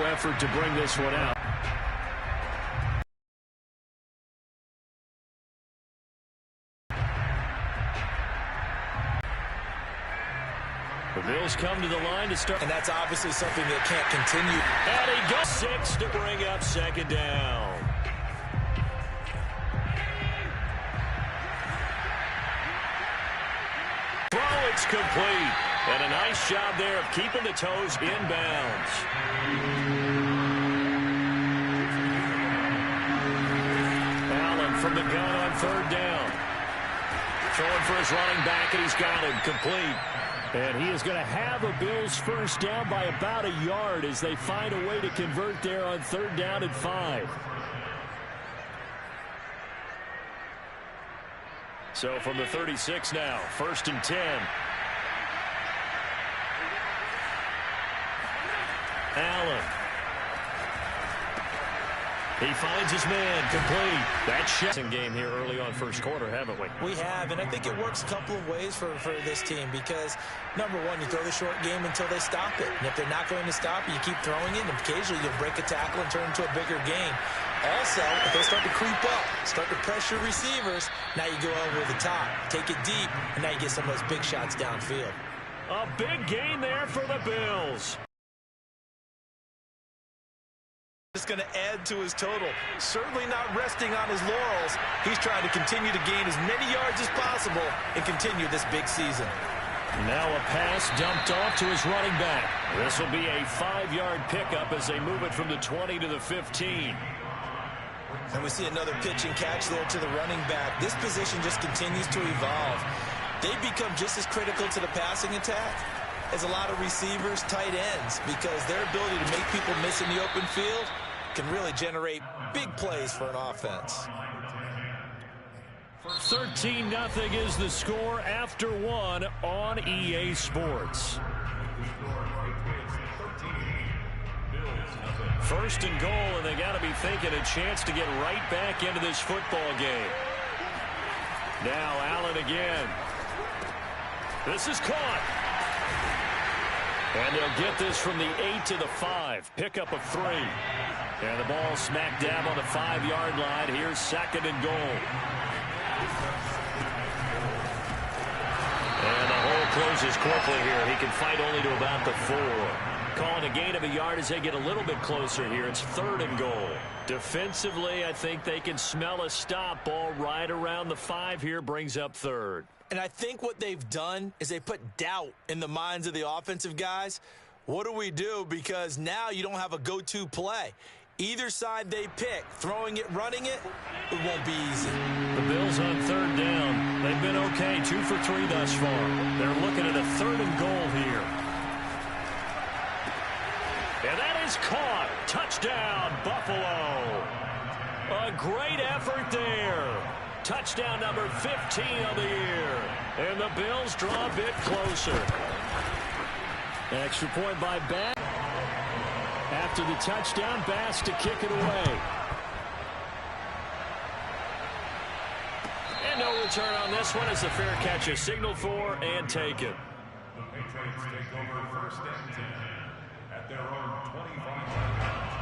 Effort to bring this one out. The Bills come to the line to start. And that's obviously something that can't continue. And he goes 6 to bring up second down. Throw, it's complete. And a nice job there of keeping the toes inbounds. Allen from the gun on third down. Throwing for his running back, and he's got him complete. And he is going to have a Bills first down by about a yard as they find a way to convert there on third down and 5. So from the 36 now, 1st and 10. Allen. He finds his man complete. That shooting game here early on first quarter, haven't we? We have, and I think it works a couple of ways for this team because, number one, you throw the short game until they stop it. And if they're not going to stop it, you keep throwing it, and occasionally you'll break a tackle and turn into a bigger game. Also, if they start to creep up, start to pressure receivers, now you go over the top, take it deep, and now you get some of those big shots downfield. A big gain there for the Bills. Just going to add to his total. Certainly not resting on his laurels. He's trying to continue to gain as many yards as possible and continue this big season. Now a pass dumped off to his running back. This will be a 5-yard pickup as they move it from the 20 to the 15. And we see another pitch and catch there to the running back. This position just continues to evolve. They become just as critical to the passing attack as a lot of receivers, tight ends, because their ability to make people miss in the open field can really generate big plays for an offense. 13-0 is the score after 1 on EA Sports. 1st and goal, and they got to be thinking a chance to get right back into this football game. Now Allen again. This is caught. And they'll get this from the 8 to the 5. Pickup of 3. And the ball smack dab on the 5-yard line. Here's 2nd and goal. And the hole closes quickly here. He can fight only to about the 4. Calling a gain of a yard as they get a little bit closer here. It's 3rd and goal. Defensively, I think they can smell a stop. Ball right around the 5 here, brings up 3rd. And I think what they've done is they put doubt in the minds of the offensive guys. What do we do? Because now you don't have a go-to play. Either side they pick, throwing it, running it, it won't be easy. The Bills on 3rd down. They've been okay, 2 for 3 thus far. They're looking at a 3rd and goal here. And that is caught. Touchdown, Buffalo. A great effort there. Touchdown number 15 of the year. And the Bills draw a bit closer. Extra point by Bass. After the touchdown, Bass to kick it away. And no return on this one as the fair catch is signaled for and taken. The Patriots take over 1st and 10 at their own 25-yard line.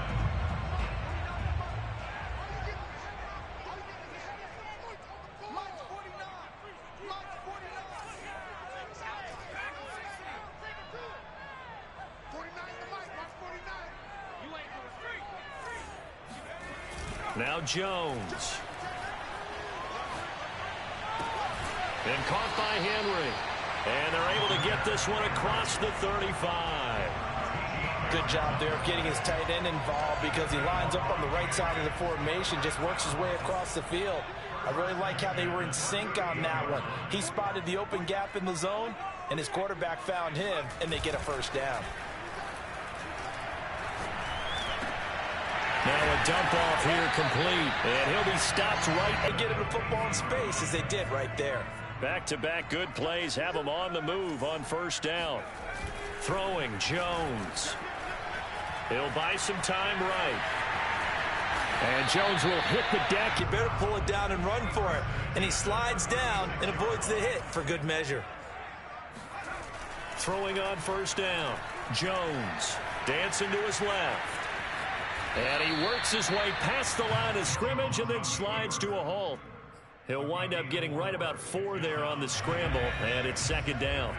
Now Jones. And caught by Henry. And they're able to get this one across the 35. Good job there of getting his tight end involved because he lines up on the right side of the formation, just works his way across the field. I really like how they were in sync on that one. He spotted the open gap in the zone, and his quarterback found him, and they get a first down. Now a dump off here complete, and he'll be stopped right. They get him the football in space as they did right there. Back-to-back good plays have him on the move on 1st down. Throwing Jones. He'll buy some time right. And Jones will hit the deck. You better pull it down and run for it. And he slides down and avoids the hit for good measure. Throwing on 1st down. Jones dancing to his left. And he works his way past the line of scrimmage and then slides to a halt. He'll wind up getting right about 4 there on the scramble, and it's 2nd down.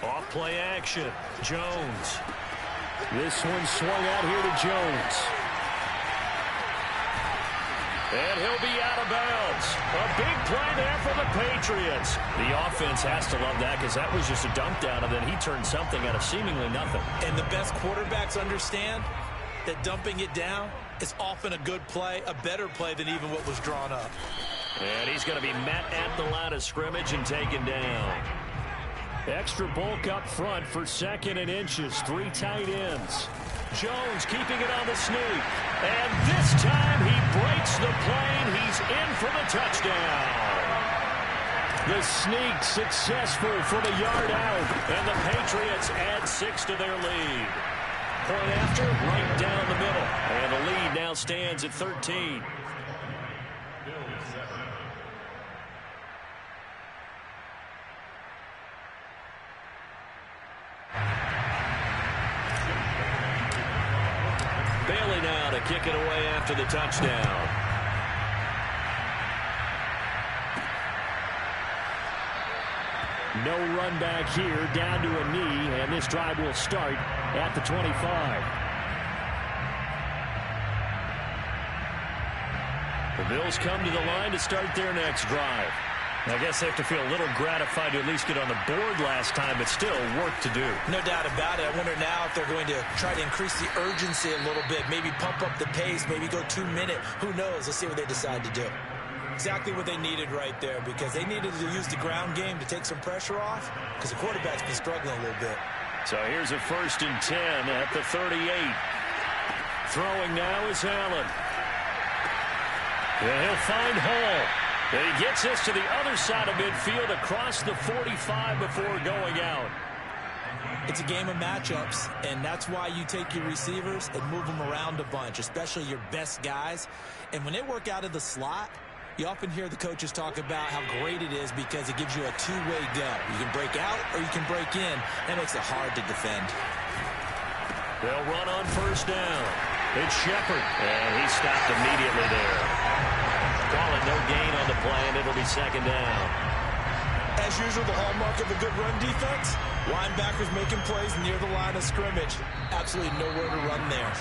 Off play action. Jones. This one swung out here to Jones. And he'll be out of bounds. A big play there for the Patriots. The offense has to love that because that was just a dump down, and then he turned something out of seemingly nothing. And the best quarterbacks understand that dumping it down is often a good play, a better play than even what was drawn up. And he's going to be met at the line of scrimmage and taken down. Extra bulk up front for 2nd and inches. 3 tight ends. Jones keeping it on the sneak. And this time he breaks the plane. He's in for the touchdown. The sneak successful from a yard out. And the Patriots add 6 to their lead. Point after, right down the middle. And the lead now stands at 13. Bailey now to kick it away after the touchdown. No run back here, down to a knee, and this drive will start at the 25. The Bills come to the line to start their next drive. I guess they have to feel a little gratified to at least get on the board last time, but still work to do. No doubt about it. I wonder now if they're going to try to increase the urgency a little bit, maybe pump up the pace, maybe go 2-minute. Who knows? Let's see what they decide to do. Exactly what they needed right there, because they needed to use the ground game to take some pressure off, because the quarterback's been struggling a little bit. So here's a 1st and 10 at the 38. Throwing now is Allen. And he'll find Hall. And he gets this to the other side of midfield across the 45 before going out. It's a game of matchups, and that's why you take your receivers and move them around a bunch, especially your best guys. And when they work out of the slot, you often hear the coaches talk about how great it is because it gives you a two-way go. You can break out or you can break in. That makes it hard to defend. They'll run on 1st down. It's Shepard, and he stopped immediately there. Call it no gain on the play, and it'll be 2nd down. As usual, the hallmark of a good run defense, linebackers making plays near the line of scrimmage. Absolutely nowhere to run there.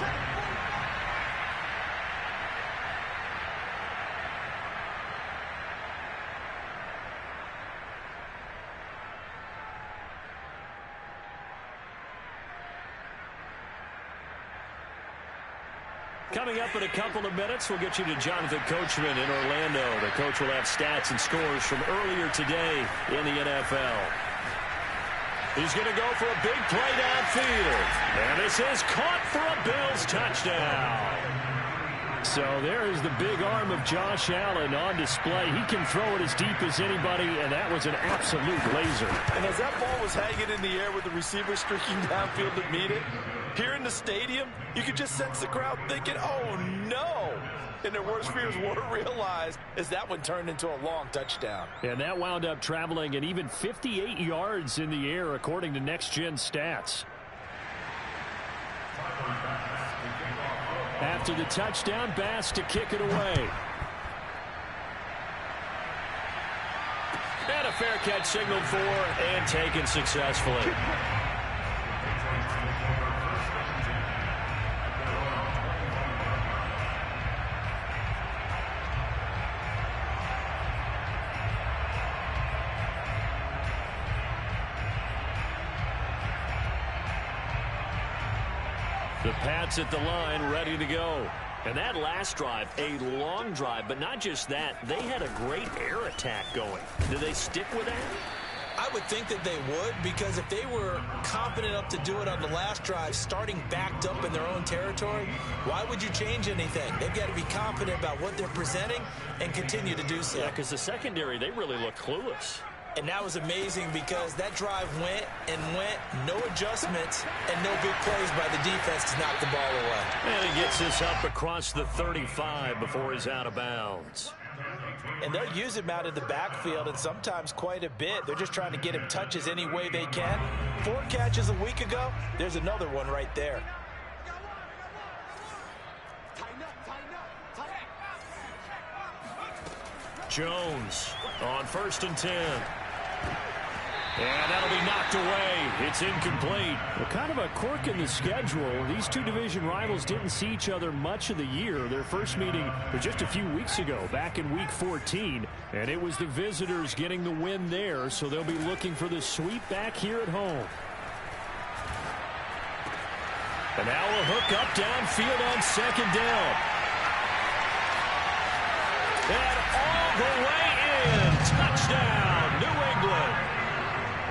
Coming up in a couple of minutes, we'll get you to Jonathan Coachman in Orlando. The coach will have stats and scores from earlier today in the NFL. He's going to go for a big play downfield. And this is caught for a Bills touchdown. So there is the big arm of Josh Allen on display. He can throw it as deep as anybody, and that was an absolute laser. And as that ball was hanging in the air with the receiver streaking downfield to meet it, here in the stadium, you could just sense the crowd thinking, oh, no. And their worst fears were realized as that one turned into a long touchdown. And that wound up traveling an even 58 yards in the air, according to Next Gen Stats. After the touchdown, Bass to kick it away. And a fair catch signaled for and taken successfully. The Pats at the line, ready to go. And that last drive, a long drive, but not just that. They had a great air attack going. Do they stick with that? I would think that they would, because if they were confident enough to do it on the last drive, starting backed up in their own territory, why would you change anything? They've got to be confident about what they're presenting and continue to do so. Yeah, because the secondary, they really look clueless. And that was amazing because that drive went and went, no adjustments, and no big plays by the defense to knock the ball away. And he gets this up across the 35 before he's out of bounds. And they'll use him out of the backfield, and sometimes quite a bit. They're just trying to get him touches any way they can. 4 catches a week ago. There's another one right there. Jones on 1st and 10. And that'll be knocked away. It's incomplete. Well, kind of a quirk in the schedule. These two division rivals didn't see each other much of the year. Their first meeting was just a few weeks ago, back in Week 14. And it was the visitors getting the win there, so they'll be looking for the sweep back here at home. And now a hook up downfield on 2nd down. And all the way in. Touchdown, New England.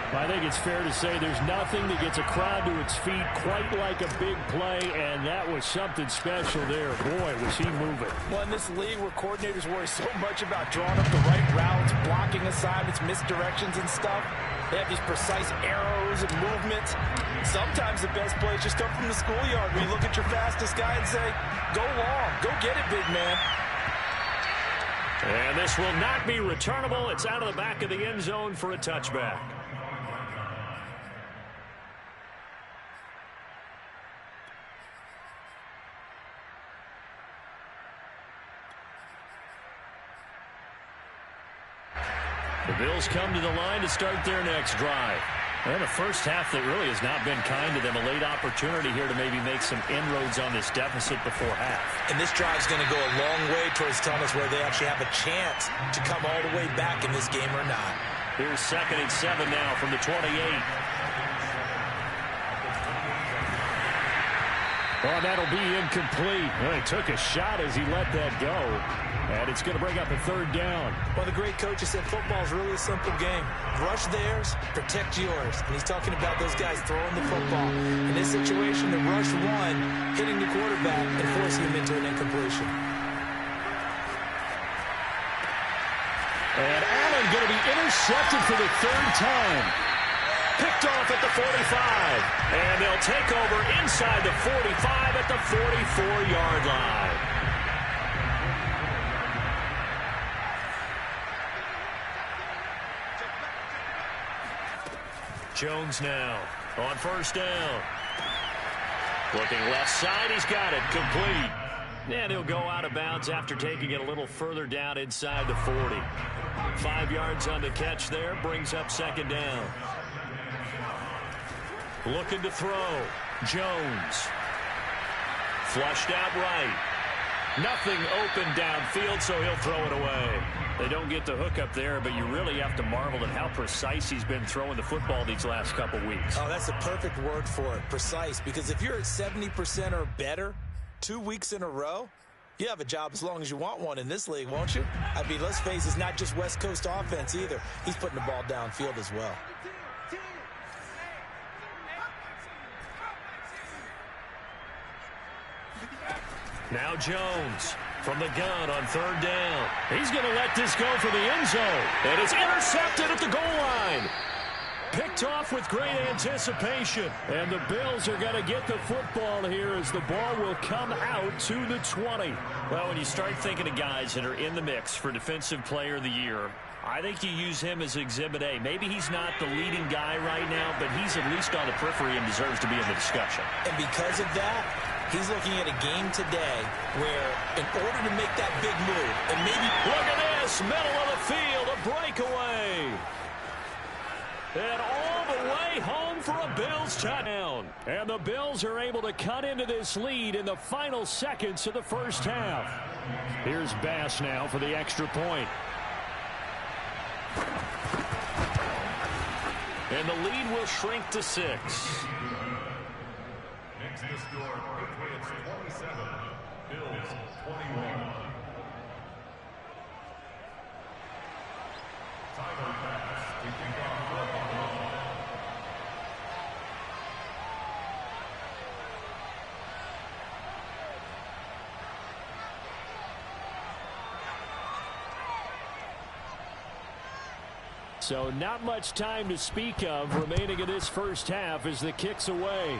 I think it's fair to say there's nothing that gets a crowd to its feet quite like a big play, and that was something special there. Boy, was he moving. Well, in this league where coordinators worry so much about drawing up the right routes, blocking assignments, misdirections and stuff, they have these precise arrows and movements. Sometimes the best plays just come from the schoolyard where you look at your fastest guy and say, go long, go get it, big man. And this will not be returnable. It's out of the back of the end zone for a touchback. The Bills come to the line to start their next drive. And a first half that really has not been kind to them. A late opportunity here to maybe make some inroads on this deficit before half. And this drive's going to go a long way towards telling us whether they actually have a chance to come all the way back in this game or not. Here's 2nd and 7 now from the 28. Oh, that'll be incomplete. Well, he took a shot as he let that go. And it's going to bring up a 3rd down. Well, the great coach has said football is really a simple game. Rush theirs, protect yours. And he's talking about those guys throwing the football. In this situation, the rush one, hitting the quarterback and forcing him into an incompletion. And Allen going to be intercepted for the 3rd time. Picked off at the 45. And they'll take over inside the 45 at the 44-yard line. Jones now on 1st down. Looking left side, he's got it, complete. And he'll go out of bounds after taking it a little further down inside the 40. 5 yards on the catch there, brings up 2nd down. Looking to throw, Jones. Flushed out right. Nothing open downfield, so he'll throw it away. They don't get the hook up there, but you really have to marvel at how precise he's been throwing the football these last couple weeks. Oh, that's the perfect word for it, precise. Because if you're at 70% or better 2 weeks in a row, you have a job as long as you want one in this league, won't you? I mean, let's face it, it's not just West Coast offense either. He's putting the ball downfield as well. Now Jones from the gun on 3rd down. He's going to let this go for the end zone. And it's intercepted at the goal line. Picked off with great anticipation. And the Bills are going to get the football here as the ball will come out to the 20. Well, when you start thinking of guys that are in the mix for Defensive Player of the Year, I think you use him as Exhibit A. Maybe he's not the leading guy right now, but he's at least on the periphery and deserves to be in the discussion. And because of that, he's looking at a game today where in order to make that big move, and maybe... Look at this, middle of the field, a breakaway. And all the way home for a Bills touchdown. And the Bills are able to cut into this lead in the final seconds of the first half. Here's Bass now for the extra point. And the lead will shrink to 6. Next to score, Patriots 27, Bills 21. Tyler Bass taking off football. So not much time to speak of remaining in this first half as the kick's away.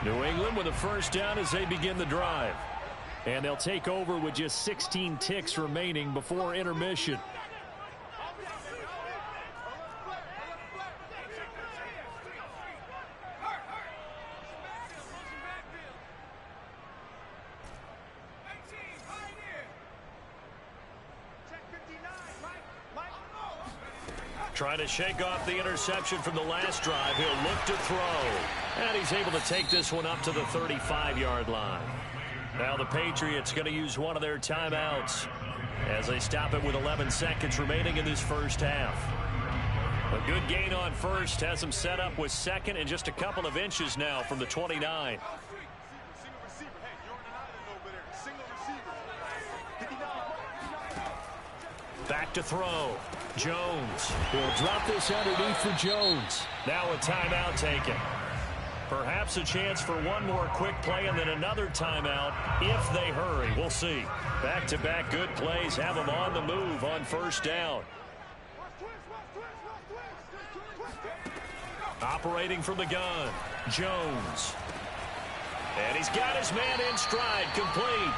New England with a first down as they begin the drive. And they'll take over with just 16 ticks remaining before intermission. Trying to shake off the interception from the last drive. He'll look to throw. And he's able to take this one up to the 35-yard line. Now the Patriots going to use one of their timeouts as they stop it with 11 seconds remaining in this first half. A good gain on first has them set up with second and just a couple of inches now from the 29. Back to throw. Jones. He'll drop this underneath for Jones. Now a timeout taken. Perhaps a chance for one more quick play and then another timeout if they hurry. We'll see. Back-to-back good plays have them on the move on first down. Operating from the gun. Jones. And he's got his man in stride, complete.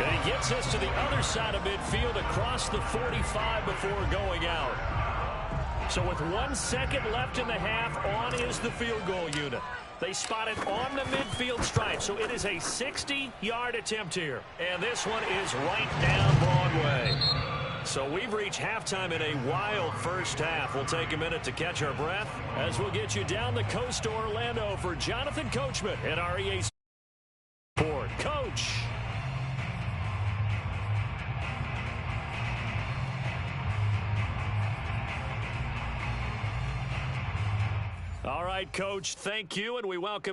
And he gets us to the other side of midfield across the 45 before going out. So with 1 second left in the half, on is the field goal unit. They spot it on the midfield stripe, so it is a 60-yard attempt here. And this one is right down Broadway. So we've reached halftime in a wild first half. We'll take a minute to catch our breath as we'll get you down the coast to Orlando for Jonathan Coachman at our EA Sport. Coach. All right, Coach, thank you, and we welcome